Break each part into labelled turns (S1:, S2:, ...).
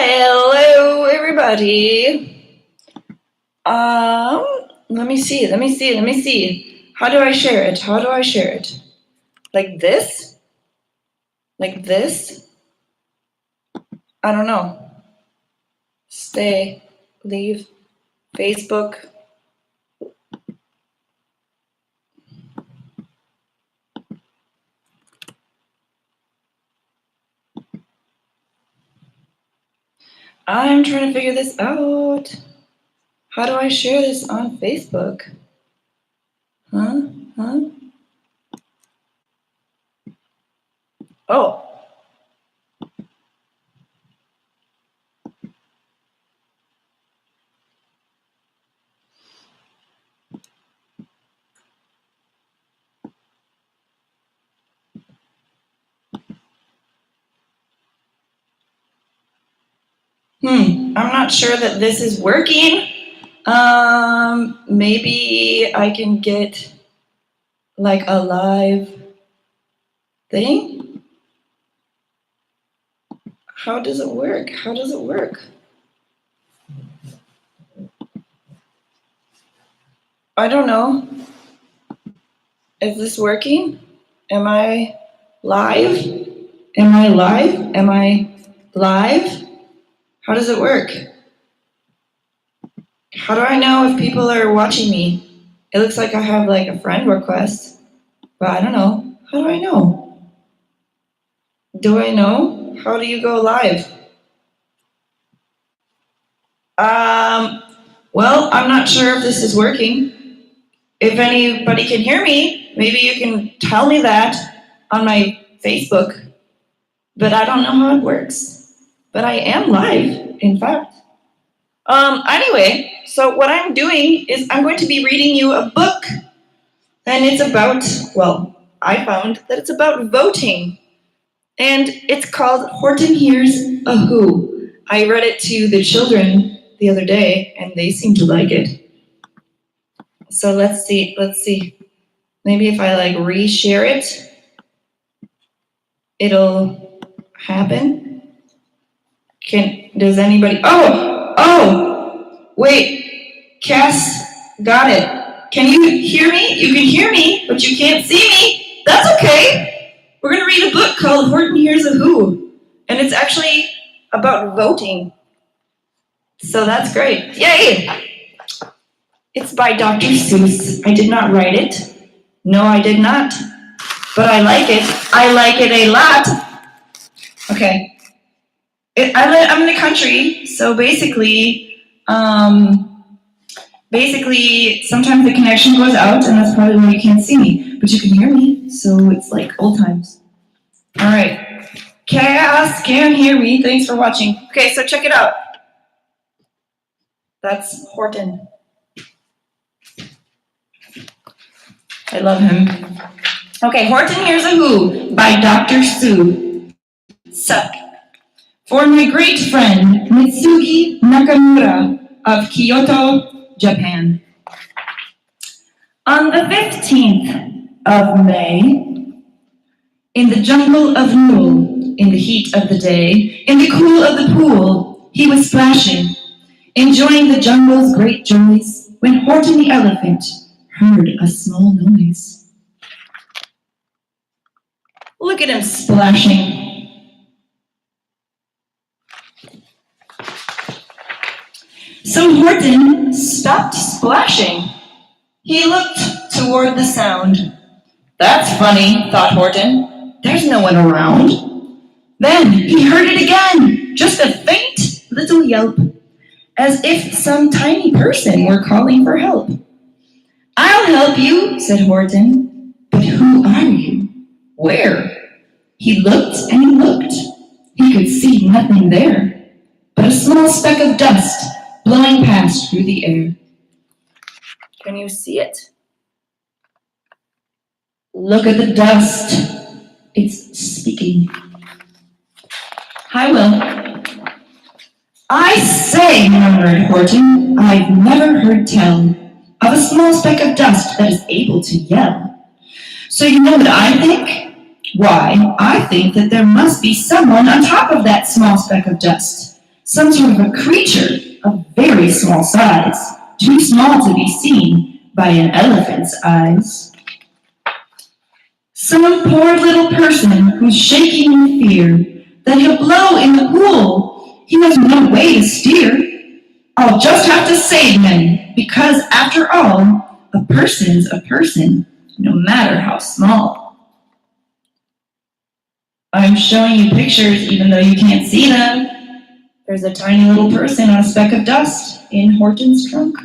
S1: Hello, everybody. Let me see. How do I share it? Like this? Like this? I don't know. Stay, leave, Facebook. I'm trying to figure this out. How do I share this on Facebook? Huh? Oh. I'm not sure that this is working. Maybe I can get like a live thing. How does it work? I don't know. Is this working? Am I live? How does it work? How do I know if people are watching me? It looks like I have like a friend request, but I don't know. How do I know? Do I know? How do you go live? Well, I'm not sure if this is working. If anybody can hear me, maybe you can tell me that on my Facebook. But I don't know how it works. But I am live, in fact. Anyway, so what I'm doing is I'm going to be reading you a book. And it's about, well, I found that it's about voting. And it's called Horton Hears a Who. I read it to the children the other day, and they seem to like it. So let's see. Maybe if I like reshare it, it'll happen. Does anybody, wait, Cass got it. Can you hear me? You can hear me, but you can't see me. That's okay. We're gonna read a book called Horton Hears a Who, and it's actually about voting. So that's great. Yay! It's by Dr. Seuss. I did not write it. No, I did not. But I like it. I like it a lot. Okay. I'm in the country, so basically, sometimes the connection goes out, and that's probably why you can't see me. But you can hear me, so it's like old times. All right. Cass can hear me. Thanks for watching. Okay, so check it out. That's Horton. I love him. Okay, Horton Hears a Who by Dr. Seuss. For my great friend, Mitsugi Nakamura of Kyoto, Japan. On the 15th of May, in the jungle of Nul, in the heat of the day, in the cool of the pool, he was splashing, enjoying the jungle's great joys, when Horton the elephant heard a small noise. Look at him splashing. So Horton stopped splashing. He looked toward the sound. That's funny, thought Horton. There's no one around. Then he heard it again, just a faint little yelp, as if some tiny person were calling for help. I'll help you, said Horton. But who are you? Where? He looked and he looked. He could see nothing there, but a small speck of dust blowing past through the air. Can you see it? Look at the dust. It's speaking. Hi, Will. I say, murmured Horton, I've never heard tell of a small speck of dust that is able to yell. So you know what I think? Why, I think that there must be someone on top of that small speck of dust. some sort of a creature of very small size, too small to be seen by an elephant's eyes. Some poor little person who's shaking in fear that he'll blow in the pool. He has no way to steer. I'll just have to save him, because after all, a person's a person, no matter how small. I'm showing you pictures even though you can't see them. There's a tiny little person on a speck of dust in Horton's trunk.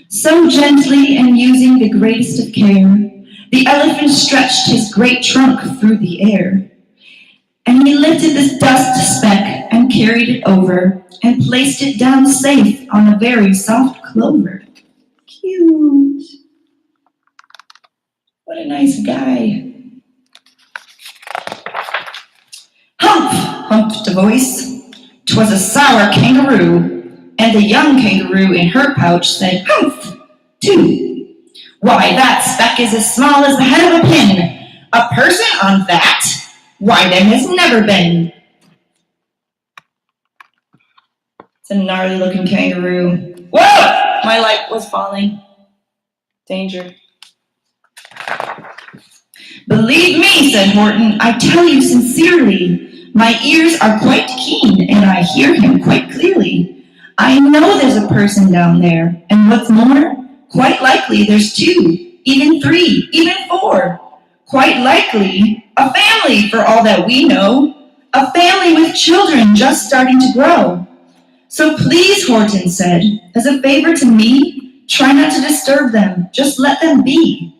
S1: So gently and using the greatest of care, the elephant stretched his great trunk through the air. And he lifted this dust speck and carried it over and placed it down safe on a very soft clover. Cute. What a nice guy. Humph, humphed a voice. 'Twas a sour kangaroo. And the young kangaroo in her pouch said, humph, too. Why, that speck is as small as the head of a pin. A person on that? Why, there has never been. It's a gnarly looking kangaroo. Whoa! My light was falling. Danger. Believe me, said Horton, I tell you sincerely, my ears are quite keen and I hear him quite clearly. I know there's a person down there, and what's more, quite likely there's 2, even 3, even 4. Quite likely a family for all that we know, a family with children just starting to grow. So please, Horton said, as a favor to me, try not to disturb them, just let them be.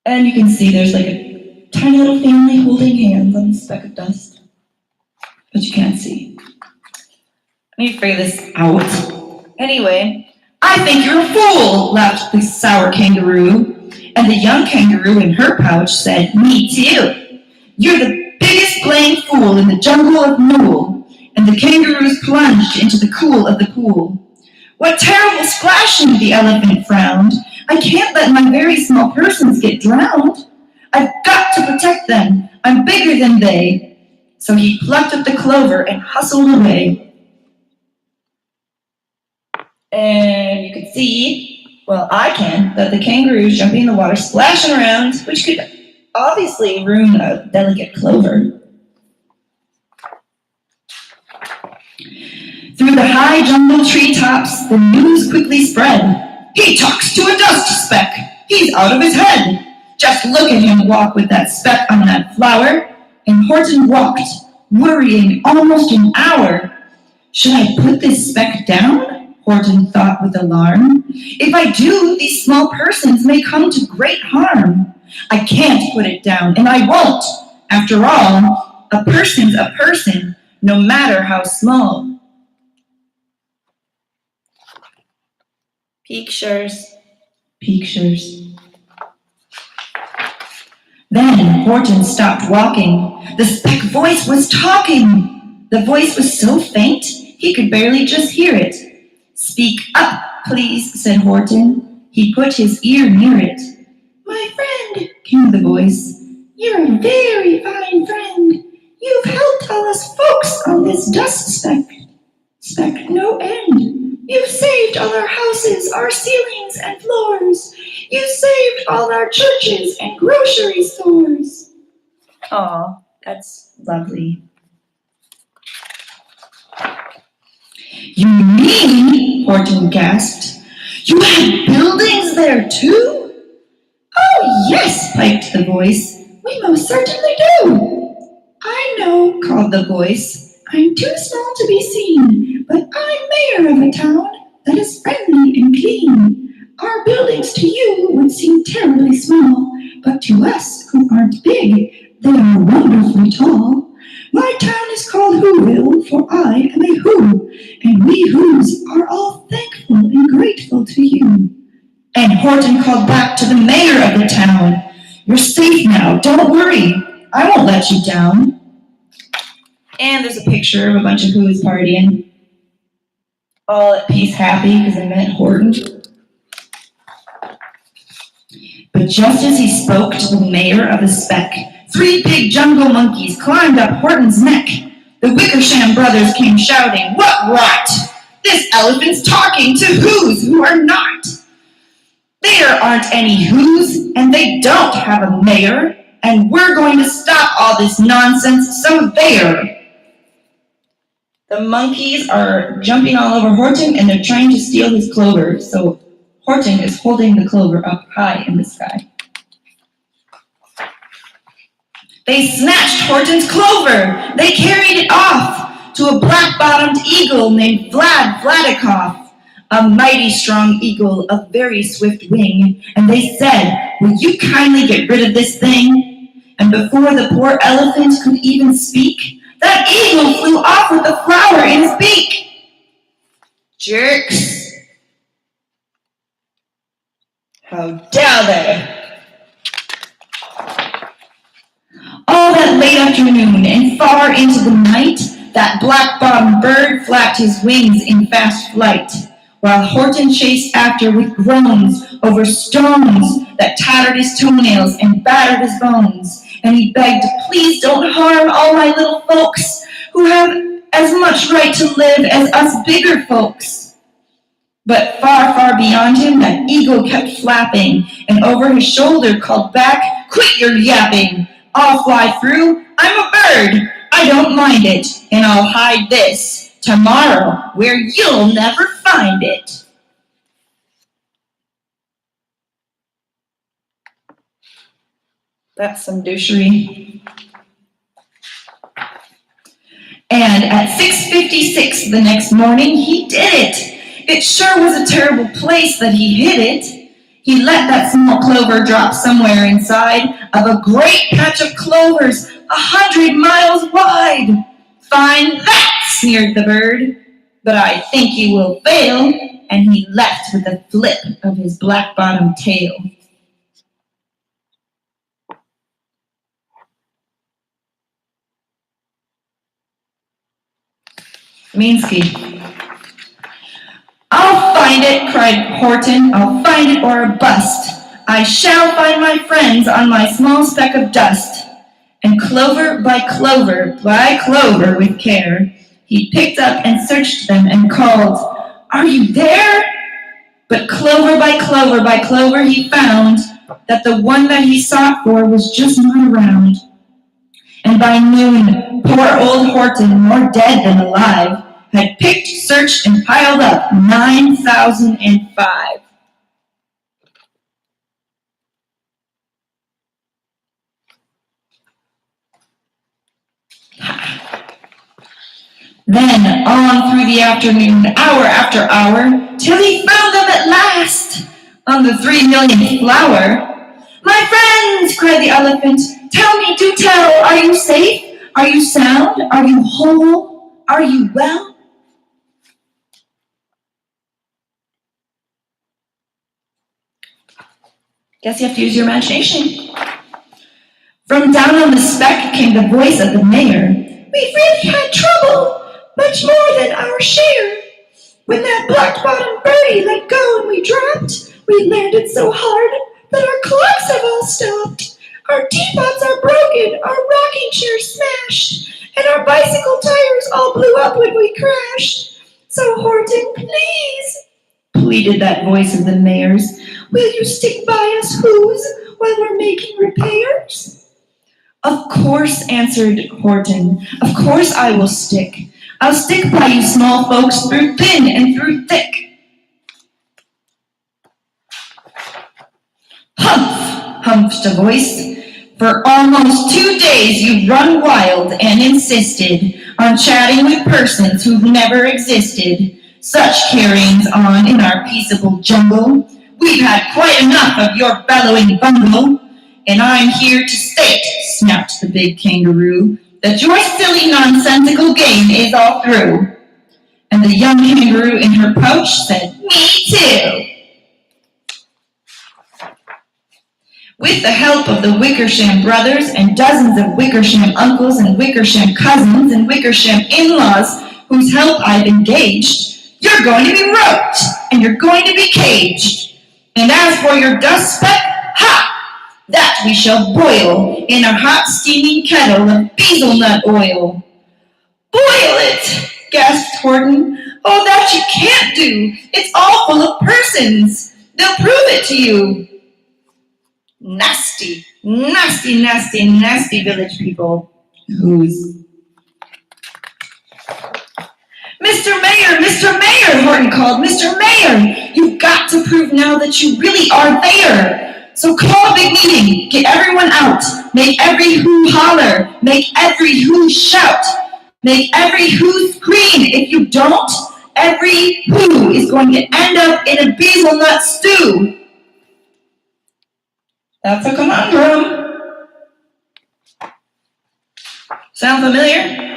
S1: And you can see there's like a tiny little family holding hands on a speck of dust. But you can't see. Let me figure this out. Anyway, I think you're a fool, laughed the sour kangaroo. And the young kangaroo in her pouch said, me too. You're the biggest blamed fool in the jungle of Nool. And the kangaroos plunged into the cool of the pool. What terrible splashing, the elephant frowned. I can't let my very small persons get drowned. I've got to protect them. I'm bigger than they. So he plucked up the clover and hustled away. And you can see, well, I can, that the kangaroo's jumping in the water, splashing around, which could obviously ruin a delicate clover. Through the high jungle treetops, the news quickly spread. He talks to a dust speck. He's out of his head. Just look at him walk with that speck on that flower. And Horton walked, worrying almost an hour. Should I put this speck down? Horton thought with alarm. If I do, these small persons may come to great harm. I can't put it down, and I won't. After all, a person's a person, no matter how small. Pictures. Then Horton stopped walking. The speck voice was talking. The voice was so faint, he could barely just hear it. Speak up, please, said Horton. He put his ear near it. My friend, came the voice, you're a very fine friend. You've helped all us folks on this dust speck no end. You've saved all our houses, our ceilings and floors. You saved all our churches and grocery stores. Aw, that's lovely. You mean, Horton gasped, you had buildings there too? Oh, yes, piped the voice. We most certainly do. I know, called the voice. I'm too small to be seen, but I'm mayor of a town that is friendly and clean. Our buildings to you would seem terribly small, but to us who aren't big, they are wonderfully tall. My town is called Whoville, for I am a Who, and we Whos are all thankful and grateful to you. And Horton called back to the mayor of the town, you're safe now, don't worry, I won't let you down. And there's a picture of a bunch of Whos partying. All at peace, happy, because they met Horton. But just as he spoke to the mayor of the speck, 3 big jungle monkeys climbed up Horton's neck. The Wickersham brothers came shouting, "What rot! This elephant's talking to who's who are not. There aren't any who's, and they don't have a mayor, and we're going to stop all this nonsense, so there." The monkeys are jumping all over Horton, and they're trying to steal his clover, so Horton is holding the clover up high in the sky. They snatched Horton's clover. They carried it off to a black-bottomed eagle named Vladikoff, a mighty strong eagle of very swift wing. And they said, "Will you kindly get rid of this thing?" And before the poor elephant could even speak, that eagle flew off with a flower in his beak. Jerks. How dare they? All that late afternoon and far into the night, that black-bottomed bird flapped his wings in fast flight, while Horton chased after with groans over stones that tattered his toenails and battered his bones. And he begged, "Please don't harm all my little folks, who have as much right to live as us bigger folks." But far, far beyond him, that eagle kept flapping, and over his shoulder called back, "Quit your yapping! I'll fly through. I'm a bird. I don't mind it. And I'll hide this tomorrow where you'll never find it." That's some douchery. And at 6:56 the next morning, he did it. It sure was a terrible place that he hid it. He let that small clover drop somewhere inside of a great patch of clovers 100 miles wide. "Find that," sneered the bird, "but I think you will fail." And he left with a flip of his black-bottomed tail. Minsky. "I'll find it," cried Horton. "I'll find it or a bust. I shall find my friends on my small speck of dust." And clover by clover, with care, he picked up and searched them and called, "Are you there?" But clover by clover, he found that the one that he sought for was just not around. And by noon, poor old Horton, more dead than alive, had picked, searched, and piled up 9,005. Then on through the afternoon, hour after hour, till he found them at last on the 3,000,000th flower. "My friends," cried the elephant, "tell me, do tell, are you safe? Are you sound? Are you whole? Are you well?" Guess you have to use your imagination. From down on the speck came the voice of the mayor. "We've really had trouble, much more than our share. When that black-bottomed birdie let go and we dropped, we landed so hard that our clocks have all stopped. Our teapots are broken, our rocking chair smashed, and our bicycle tires all blew up when we crashed. So Horton, please," pleaded that voice of the mayor's, "will you stick by us who's while we're making repairs?" "Of course," answered Horton. "Of course I will stick. I'll stick by you small folks through thin and through thick." "Humph," humphed a voice. "For almost 2 days you've run wild and insisted on chatting with persons who've never existed. Such carryings on in our peaceable jungle. We've had quite enough of your bellowing bungle. And I'm here to state," snapped the big kangaroo, "that your silly nonsensical game is all through." And the young kangaroo in her pouch said, "Me too." With the help of the Wickersham brothers and dozens of Wickersham uncles and Wickersham cousins and Wickersham in-laws whose help I've engaged, you're going to be roped and you're going to be caged. And as for your dust speck, ha! That we shall boil in a hot steaming kettle of hazelnut oil. Boil it, gasped Horton. Oh, that you can't do. It's all full of persons. They'll prove it to you. Nasty, nasty, nasty, nasty village people. Who's? Mr. Mayor, Horton called. Mr. Mayor, you've got to prove now that you really are there. So call a big meeting, get everyone out, make every who holler, make every who shout, make every who scream. If you don't, every who is going to end up in a hazelnut stew. That's a conundrum. Sound familiar?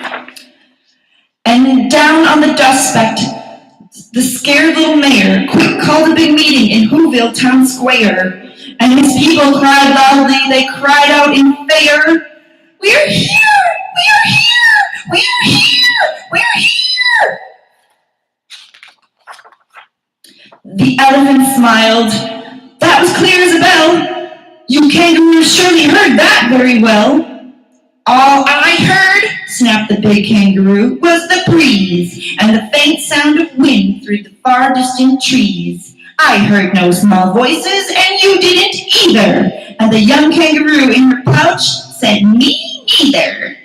S1: And down on the dust speck, the scared little mayor quick called a big meeting in Whoville Town Square. And his people cried loudly, they cried out in fear, "We're here! We're here! We're here! We're here!" The elephant smiled. That was clear as a bell. You kangaroos surely heard that very well. All I heard, snapped the big kangaroo, was the breeze and the faint sound of wind through the far distant trees. I heard no small voices, and you didn't either. And the young kangaroo in her pouch said, "Me neither."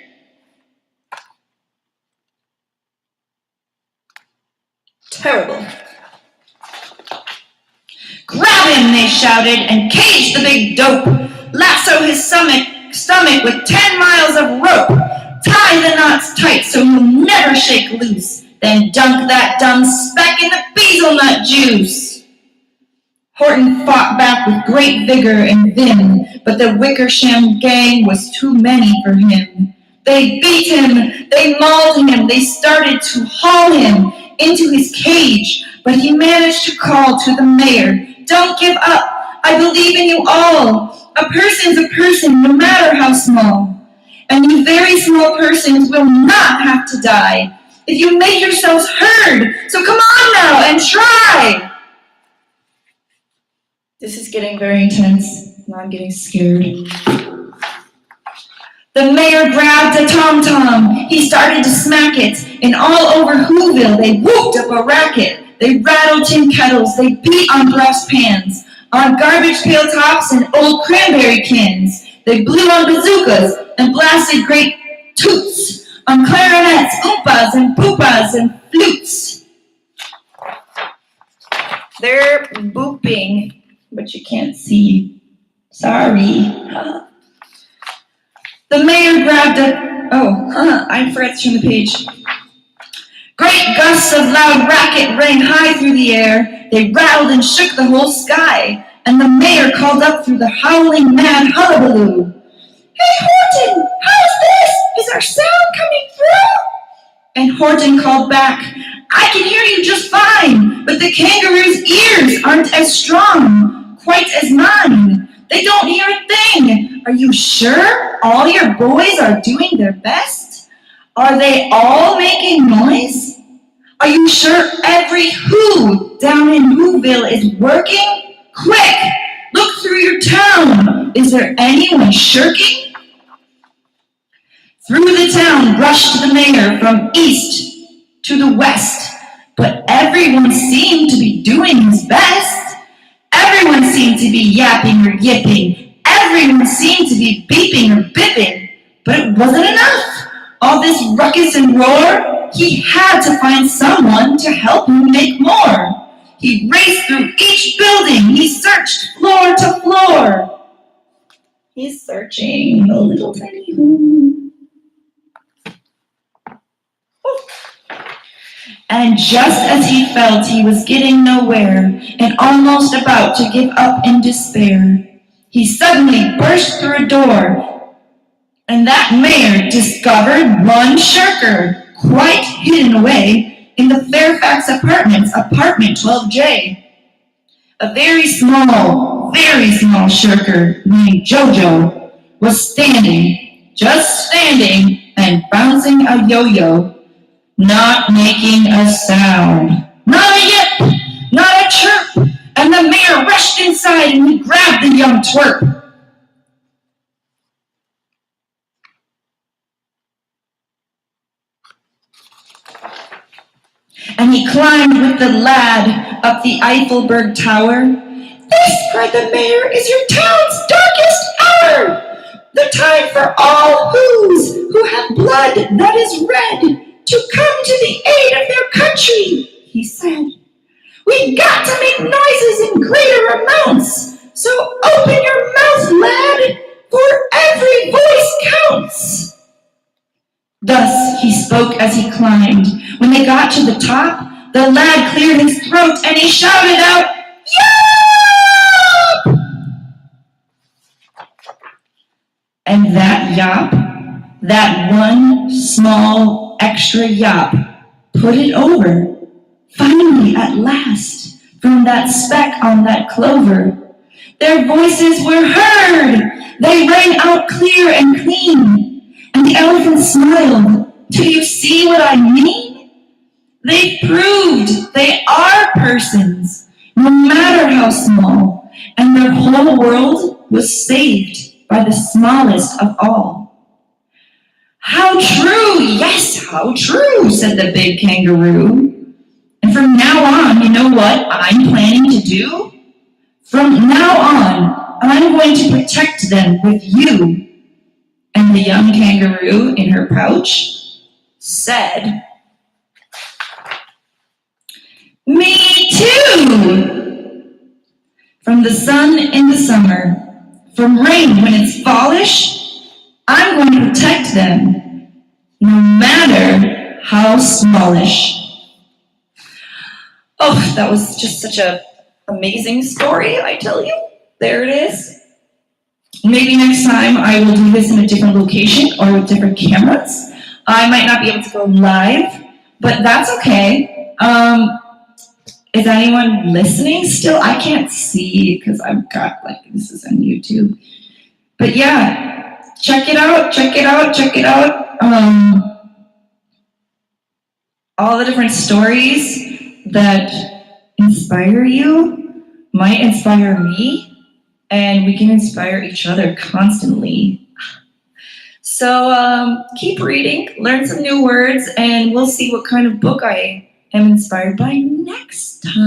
S1: Terrible. Grab him, they shouted, and cage the big dope. Lasso his stomach with 10 miles of rope. Tie the knots tight so he'll never shake loose. Then dunk that dumb speck in the hazelnut juice. Horton fought back with great vigor and vim, but the Wickersham gang was too many for him. They beat him, they mauled him, they started to haul him into his cage, but he managed to call to the mayor, "Don't give up, I believe in you all. A person's a person, no matter how small. And you very small persons will not have to die if you make yourselves heard. So come on now and try." This is getting very intense. Now I'm getting scared. The mayor grabbed a tom-tom. He started to smack it, and all over Whoville they whooped up a racket. They rattled tin kettles, they beat on brass pans, on garbage pail tops and old cranberry cans. They blew on bazookas and blasted great toots, on clarinets, oompas and poopas and flutes. They're booping, but you can't see. Sorry. The mayor grabbed I forgot to turn the page. Great gusts of loud racket rang high through the air. They rattled and shook the whole sky. And the mayor called up through the howling mad hullabaloo, "Hey, Horton, how's this? Is our sound coming through?" And Horton called back, "I can hear you just fine, but the kangaroo's ears aren't as strong, quite as mine. They don't hear a thing. Are you sure all your boys are doing their best? Are they all making noise? Are you sure every who down in Whoville is working? Quick, look through your town. Is there anyone shirking?" Through the town rushed the mayor from east to the west, but everyone seemed to be doing his best. Everyone seemed to be yapping or yipping. Everyone seemed to be beeping or bipping, but it wasn't enough. All this ruckus and roar, he had to find someone to help him make more. He raced through each building. He searched floor to floor. He's searching a little tiny hole. And just as he felt he was getting nowhere and almost about to give up in despair, he suddenly burst through a door, and that mayor discovered one shirker, quite hidden away in the Fairfax Apartments, apartment 12J. A very small shirker named Jojo was just standing and bouncing a yo-yo, not making a sound. Not a yip, not a chirp, and the mayor rushed inside and he grabbed the young twerp. and he climbed with the lad up the Eiffelberg Tower. "This," cried the mayor, "is your town's darkest hour! The time for all who have blood that is red to come to the aid of their country," he said. "We've got to make noises in greater amounts, so open your mouth, lad, for every voice counts." Thus he spoke as he climbed. When they got to the top, the lad cleared his throat and he shouted out, "Yap!" And that yap, that one small extra yap, put it over. Finally, at last, from that speck on that clover, their voices were heard. They rang out clear and clean. And the elephant smiled. "Do you see what I mean? They proved they are persons, no matter how small, and their whole world was saved by the smallest of all." "How true, yes, how true," said the big kangaroo. "And from now on, you know what I'm planning to do? From now on, I'm going to protect them with you." And the young kangaroo in her pouch said, "Me too!" From the sun in the summer, from rain when it's fallish, I'm going to protect them, no matter how smallish. Oh, that was just such an amazing story, I tell you. There it is. Maybe next time I will do this in a different location or with different cameras. I might not be able to go live, but that's okay. Is anyone listening still? I can't see because I've got, this is on YouTube. But yeah, check it out. All the different stories that inspire you might inspire me, and we can inspire each other constantly. So keep reading, learn some new words, and we'll see what kind of book I am inspired by next time.